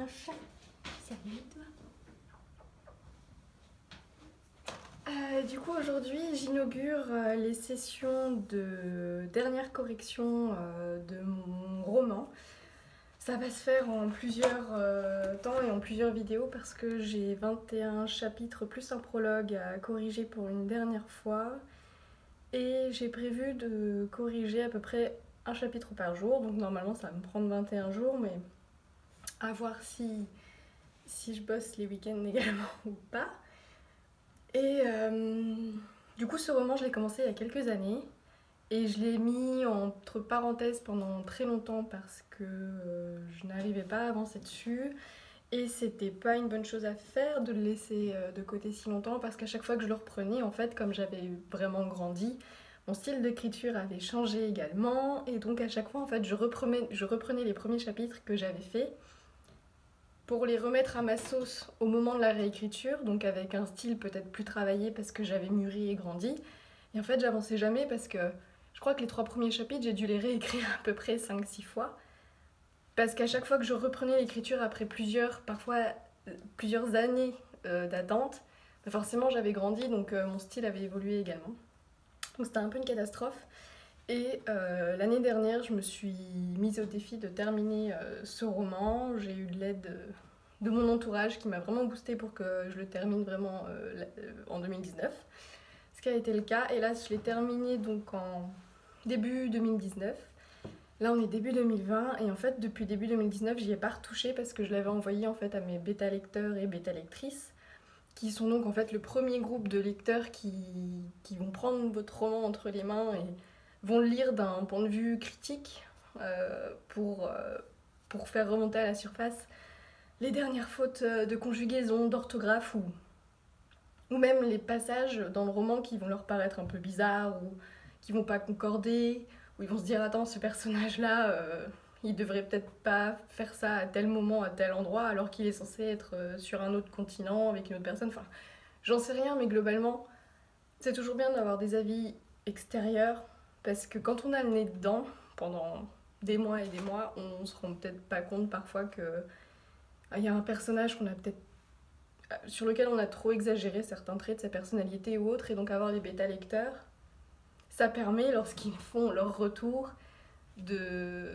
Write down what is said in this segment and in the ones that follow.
chat. Salut toi. Du coup aujourd'hui j'inaugure les sessions de dernière correction de mon roman. Ça va se faire en plusieurs temps et en plusieurs vidéos parce que j'ai 21 chapitres plus un prologue à corriger pour une dernière fois. Et j'ai prévu de corriger à peu près un chapitre par jour, donc normalement ça va me prendre 21 jours, mais à voir si je bosse les week-ends également ou pas. Et du coup ce roman je l'ai commencé il y a quelques années et je l'ai mis entre parenthèses pendant très longtemps parce que je n'arrivais pas à avancer dessus. Et c'était pas une bonne chose à faire de le laisser de côté si longtemps parce qu'à chaque fois que je le reprenais, en fait, comme j'avais vraiment grandi, mon style d'écriture avait changé également. Et donc à chaque fois, en fait, je reprenais les premiers chapitres que j'avais faits pour les remettre à ma sauce au moment de la réécriture, donc avec un style peut-être plus travaillé parce que j'avais mûri et grandi. Et en fait, j'avançais jamais parce que je crois que les 3 premiers chapitres, j'ai dû les réécrire à peu près 5-6 fois. Parce qu'à chaque fois que je reprenais l'écriture après parfois plusieurs années d'attente, bah forcément j'avais grandi, donc mon style avait évolué également. Donc c'était un peu une catastrophe. Et l'année dernière, je me suis mise au défi de terminer ce roman. J'ai eu de l'aide de mon entourage qui m'a vraiment boostée pour que je le termine vraiment en 2019. Ce qui a été le cas. Et là, je l'ai terminé donc en début 2019. Là on est début 2020 et en fait depuis début 2019 j'y ai pas retouché parce que je l'avais envoyé en fait à mes bêta lecteurs et bêta lectrices qui sont donc en fait le premier groupe de lecteurs qui vont prendre votre roman entre les mains et vont le lire d'un point de vue critique pour faire remonter à la surface les dernières fautes de conjugaison, d'orthographe ou même les passages dans le roman qui vont leur paraître un peu bizarres ou qui vont pas concorder, où ils vont se dire attends ce personnage là il devrait peut-être pas faire ça à tel moment, à tel endroit alors qu'il est censé être sur un autre continent avec une autre personne, enfin j'en sais rien mais globalement c'est toujours bien d'avoir des avis extérieurs parce que quand on a le nez dedans pendant des mois et des mois on se rend peut-être pas compte parfois que il y a un personnage qu'on a peut-être sur lequel on a trop exagéré certains traits de sa personnalité ou autre, et donc avoir les bêta lecteurs, ça permet, lorsqu'ils font leur retour, de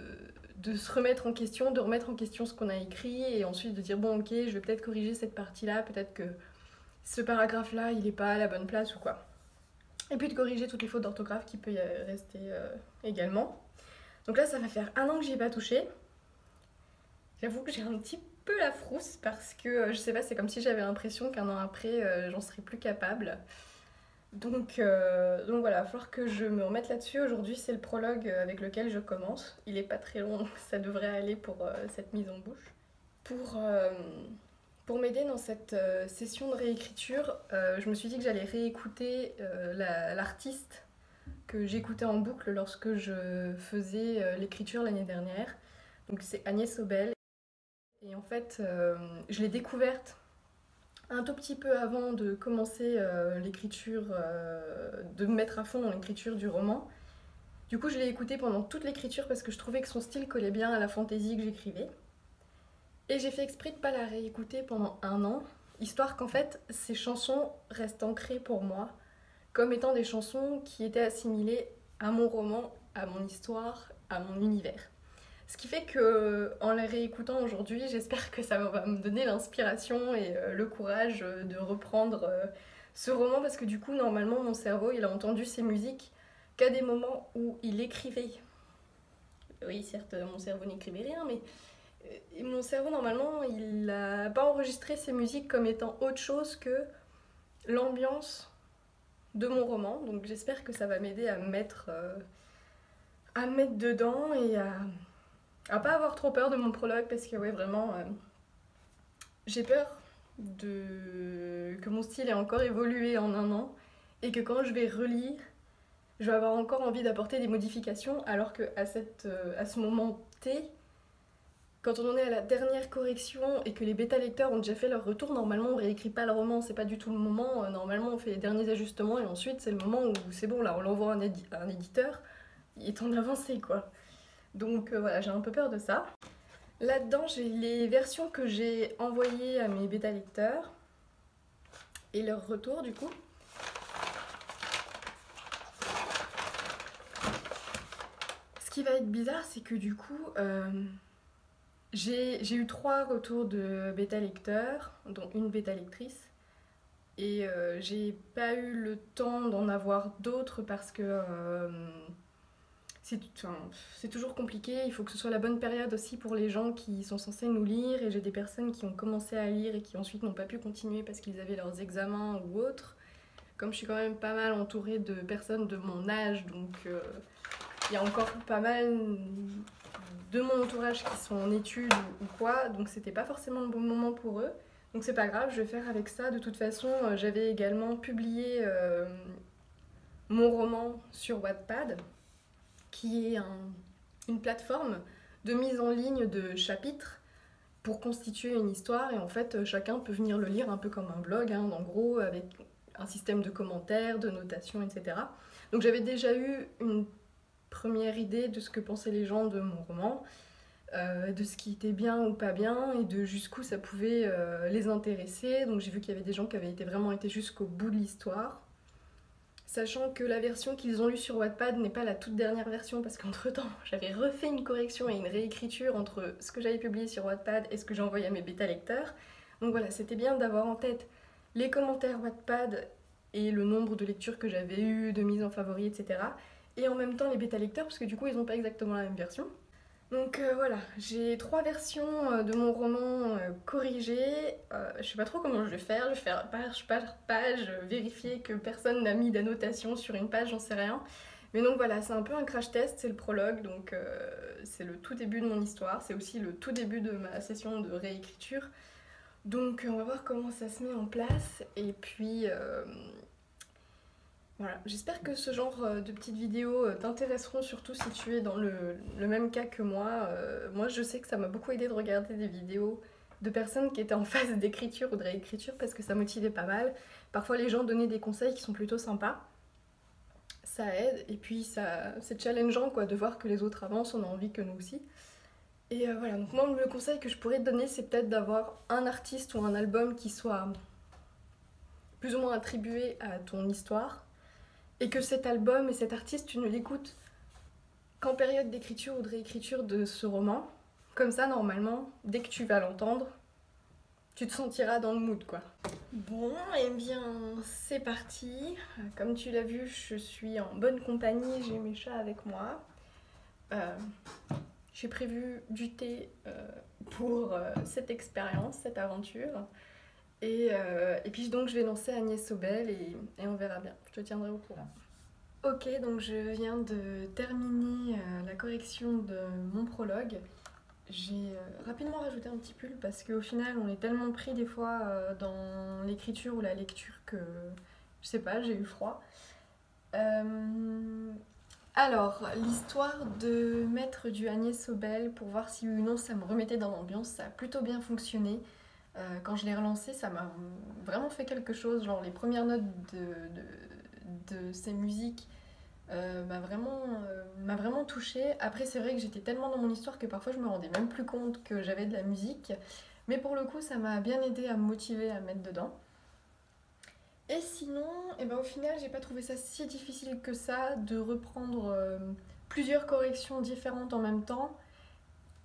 se remettre en question, de remettre en question ce qu'on a écrit, et ensuite de dire bon ok, je vais peut-être corriger cette partie-là, peut-être que ce paragraphe-là, il n'est pas à la bonne place ou quoi. Et puis de corriger toutes les fautes d'orthographe qui peut y rester également. Donc là, ça va faire 1 an que j'y ai pas touché. J'avoue que j'ai un petit peu la frousse parce que je sais pas, c'est comme si j'avais l'impression qu'1 an après j'en serais plus capable. Donc voilà, il va falloir que je me remette là-dessus. Aujourd'hui c'est le prologue avec lequel je commence. Il est pas très long, donc ça devrait aller pour cette mise en bouche. Pour m'aider dans cette session de réécriture, je me suis dit que j'allais réécouter l'artiste que j'écoutais en boucle lorsque je faisais l'écriture l'année dernière. Donc c'est Agnès Obel. Et en fait, je l'ai découverte un tout petit peu avant de commencer l'écriture, de me mettre à fond dans l'écriture du roman. Du coup, je l'ai écoutée pendant toute l'écriture parce que je trouvais que son style collait bien à la fantaisie que j'écrivais. Et j'ai fait exprès de ne pas la réécouter pendant 1 an, histoire qu'en fait, ces chansons restent ancrées pour moi comme étant des chansons qui étaient assimilées à mon roman, à mon histoire, à mon univers. Ce qui fait que, en les réécoutant aujourd'hui, j'espère que ça va me donner l'inspiration et le courage de reprendre ce roman parce que du coup, normalement, mon cerveau, il a entendu ces musiques qu'à des moments où il écrivait. Oui, certes, mon cerveau n'écrivait rien, mais mon cerveau, normalement, il n'a pas enregistré ces musiques comme étant autre chose que l'ambiance de mon roman. Donc j'espère que ça va m'aider à me mettre dedans et à pas avoir trop peur de mon prologue parce que ouais vraiment j'ai peur que mon style ait encore évolué en 1 an et que quand je vais relire je vais avoir encore envie d'apporter des modifications alors que à ce moment T, quand on en est à la dernière correction et que les bêta lecteurs ont déjà fait leur retour, normalement on réécrit pas le roman, c'est pas du tout le moment, normalement on fait les derniers ajustements et ensuite c'est le moment où c'est bon, là on l'envoie à un éditeur, il est temps d'avancer quoi. Donc voilà, j'ai un peu peur de ça. Là-dedans, j'ai les versions que j'ai envoyées à mes bêta lecteurs et leur retour du coup. Ce qui va être bizarre, c'est que du coup, j'ai eu 3 retours de bêta lecteurs, dont une bêta lectrice. Et j'ai pas eu le temps d'en avoir d'autres parce que c'est toujours compliqué. Il faut que ce soit la bonne période aussi pour les gens qui sont censés nous lire. Et j'ai des personnes qui ont commencé à lire et qui ensuite n'ont pas pu continuer parce qu'ils avaient leurs examens ou autres. Comme je suis quand même pas mal entourée de personnes de mon âge, donc il y a encore pas mal de mon entourage qui sont en études ou quoi, donc c'était pas forcément le bon moment pour eux. Donc c'est pas grave, je vais faire avec ça. De toute façon, j'avais également publié mon roman sur Wattpad, qui est une plateforme de mise en ligne de chapitres pour constituer une histoire. Et en fait, chacun peut venir le lire un peu comme un blog, hein, en gros, avec un système de commentaires, de notations, etc. Donc j'avais déjà eu une première idée de ce que pensaient les gens de mon roman, de ce qui était bien ou pas bien et de jusqu'où ça pouvait les intéresser. Donc j'ai vu qu'il y avait des gens qui avaient vraiment été jusqu'au bout de l'histoire. Sachant que la version qu'ils ont lue sur Wattpad n'est pas la toute dernière version parce qu'entre temps j'avais refait une correction et une réécriture entre ce que j'avais publié sur Wattpad et ce que j'ai envoyé à mes bêta lecteurs. Donc voilà, c'était bien d'avoir en tête les commentaires Wattpad et le nombre de lectures que j'avais eues, de mises en favoris, etc. Et en même temps les bêta lecteurs parce que du coup ils n'ont pas exactement la même version. Donc voilà, j'ai 3 versions de mon roman corrigées. Je sais pas trop comment je vais faire. Je vais faire page par page, vérifier que personne n'a mis d'annotation sur une page, j'en sais rien. Mais donc voilà, c'est un peu un crash test, c'est le prologue, donc c'est le tout début de mon histoire. C'est aussi le tout début de ma session de réécriture. Donc on va voir comment ça se met en place. Et puis voilà, j'espère que ce genre de petites vidéos t'intéresseront, surtout si tu es dans le même cas que moi. Moi, je sais que ça m'a beaucoup aidé de regarder des vidéos de personnes qui étaient en phase d'écriture ou de réécriture parce que ça motivait pas mal. Parfois, les gens donnaient des conseils qui sont plutôt sympas. Ça aide et puis c'est challengeant quoi, de voir que les autres avancent, on a envie que nous aussi. Et voilà, donc moi, le conseil que je pourrais te donner, c'est peut-être d'avoir un artiste ou un album qui soit plus ou moins attribué à ton histoire. Et que cet album et cet artiste, tu ne l'écoutes qu'en période d'écriture ou de réécriture de ce roman. Comme ça, normalement, dès que tu vas l'entendre, tu te sentiras dans le mood, quoi. Bon, et bien, c'est parti. Comme tu l'as vu, je suis en bonne compagnie, j'ai mes chats avec moi. J'ai prévu du thé pour cette expérience, cette aventure. Et puis donc je vais lancer Agnès Sobel et on verra bien. Je te tiendrai au courant. Ok, donc je viens de terminer la correction de mon prologue. J'ai rapidement rajouté un petit pull parce qu'au final on est tellement pris des fois dans l'écriture ou la lecture que je sais pas, j'ai eu froid. Alors, l'histoire de mettre du Agnès Sobel pour voir si oui ou non ça me remettait dans l'ambiance, ça a plutôt bien fonctionné. Quand je l'ai relancé, ça m'a vraiment fait quelque chose. Genre les premières notes de ces musiques m'a vraiment touchée. Après, c'est vrai que j'étais tellement dans mon histoire que parfois je me rendais même plus compte que j'avais de la musique. Mais pour le coup, ça m'a bien aidé à me motiver à me mettre dedans. Et sinon, au final, j'ai pas trouvé ça si difficile que ça de reprendre plusieurs corrections différentes en même temps,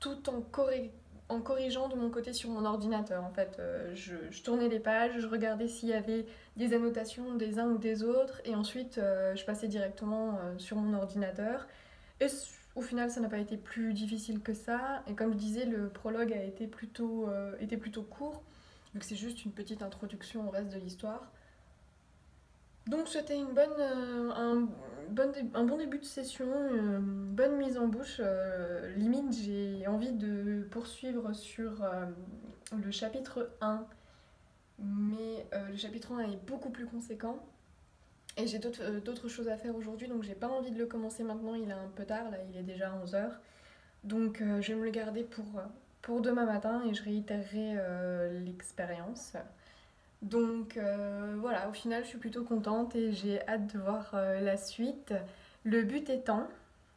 tout en corrigeant de mon côté sur mon ordinateur. En fait, je tournais les pages, je regardais s'il y avait des annotations des uns ou des autres, et ensuite je passais directement sur mon ordinateur. Et au final, ça n'a pas été plus difficile que ça. Et comme je disais, le prologue a été était plutôt court, vu que c'est juste une petite introduction au reste de l'histoire. Donc c'était un bon début de session, une bonne mise en bouche. Limite, j'ai envie de poursuivre sur le chapitre 1, mais le chapitre 1 est beaucoup plus conséquent. Et j'ai d'autres choses à faire aujourd'hui, donc j'ai pas envie de le commencer maintenant, il est un peu tard, là il est déjà 11h. Donc je vais me le garder pour demain matin et je réitérerai l'expérience. Donc voilà, au final je suis plutôt contente et j'ai hâte de voir la suite. Le but étant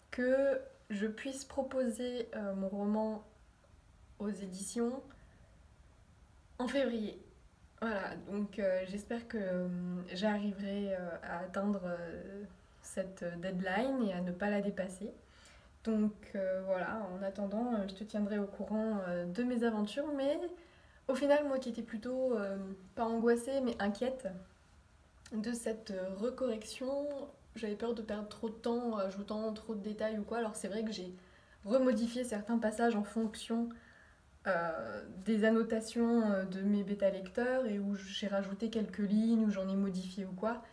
que je puisse proposer mon roman aux éditions en février. Voilà, donc j'espère que j'arriverai à atteindre cette deadline et à ne pas la dépasser. Donc voilà, en attendant, je te tiendrai au courant de mes aventures, mais au final, moi qui étais plutôt pas angoissée mais inquiète de cette recorrection, j'avais peur de perdre trop de temps en ajoutant trop de détails ou quoi. Alors c'est vrai que j'ai remodifié certains passages en fonction des annotations de mes bêta-lecteurs et où j'ai rajouté quelques lignes, où j'en ai modifié ou quoi.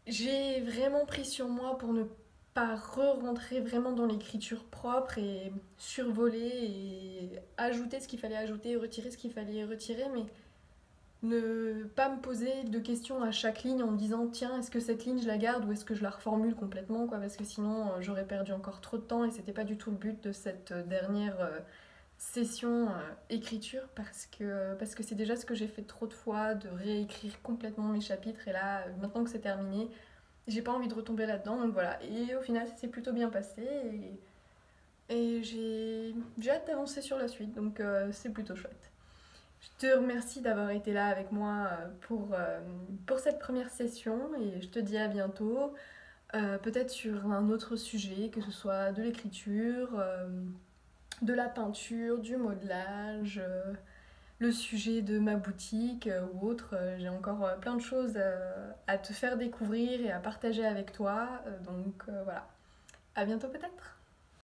J'ai vraiment pris sur moi pour ne pas re-rentrer vraiment dans l'écriture propre et survoler et ajouter ce qu'il fallait ajouter, retirer ce qu'il fallait retirer, mais ne pas me poser de questions à chaque ligne en me disant tiens, est-ce que cette ligne je la garde ou est-ce que je la reformule complètement quoi, parce que sinon j'aurais perdu encore trop de temps et c'était pas du tout le but de cette dernière session écriture parce que c'est déjà ce que j'ai fait trop de fois, de réécrire complètement mes chapitres et là maintenant que c'est terminé j'ai pas envie de retomber là-dedans donc voilà, et au final ça s'est plutôt bien passé et j'ai hâte d'avancer sur la suite donc c'est plutôt chouette. Je te remercie d'avoir été là avec moi pour cette première session et je te dis à bientôt, peut-être sur un autre sujet, que ce soit de l'écriture, de la peinture, du modelage, le sujet de ma boutique ou autre. J'ai encore plein de choses à te faire découvrir et à partager avec toi, donc voilà. À bientôt peut-être.